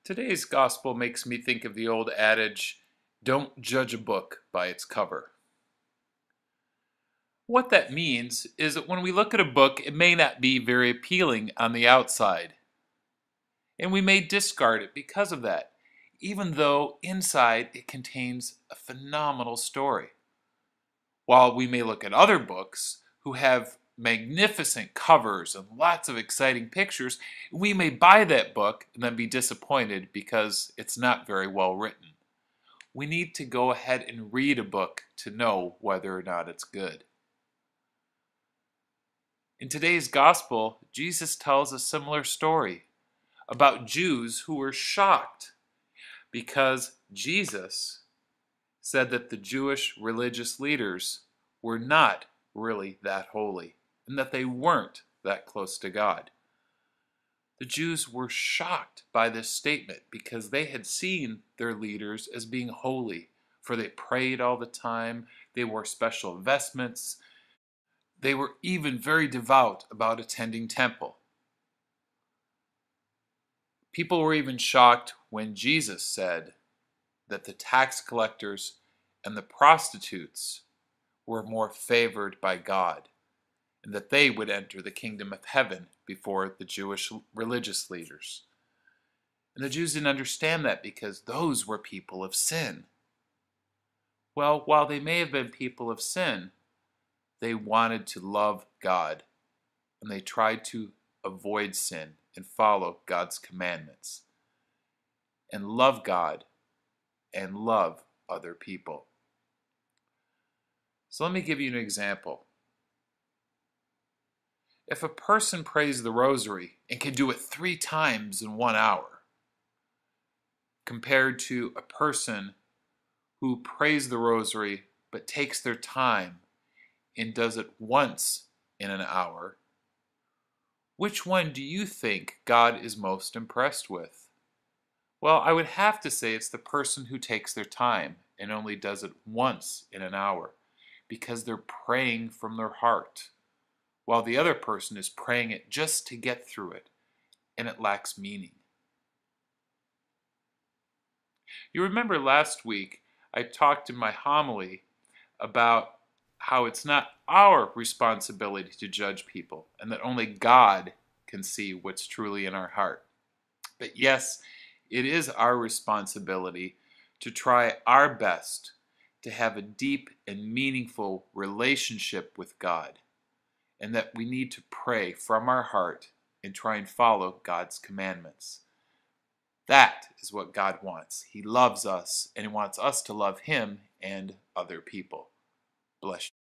Today's gospel makes me think of the old adage, don't judge a book by its cover. What that means is that when we look at a book, it may not be very appealing on the outside, and we may discard it because of that, even though inside it contains a phenomenal story. While we may look at other books who have magnificent covers and lots of exciting pictures, we may buy that book and then be disappointed because it's not very well written. We need to go ahead and read a book to know whether or not it's good. In today's gospel, Jesus tells a similar story about Jews who were shocked because Jesus said that the Jewish religious leaders were not really that holy and that they weren't that close to God. The Jews were shocked by this statement because they had seen their leaders as being holy, for they prayed all the time, they wore special vestments, they were even very devout about attending temple. People were even shocked when Jesus said that the tax collectors and the prostitutes were more favored by God, and that they would enter the kingdom of heaven before the Jewish religious leaders. And the Jews didn't understand that because those were people of sin. Well, while they may have been people of sin, they wanted to love God, and they tried to avoid sin and follow God's commandments, and love God and love other people. So let me give you an example. If a person prays the rosary and can do it 3 times in 1 hour, compared to a person who prays the rosary but takes their time and does it once in an hour, which one do you think God is most impressed with? Well, I would have to say it's the person who takes their time and only does it once in an hour, because they're praying from their heart, while the other person is praying it just to get through it, and it lacks meaning. You remember last week I talked in my homily about how it's not our responsibility to judge people, and that only God can see what's truly in our heart. But yes, it is our responsibility to try our best to have a deep and meaningful relationship with God, and that we need to pray from our heart and try and follow God's commandments. That is what God wants. He loves us, and He wants us to love Him and other people. Bless you.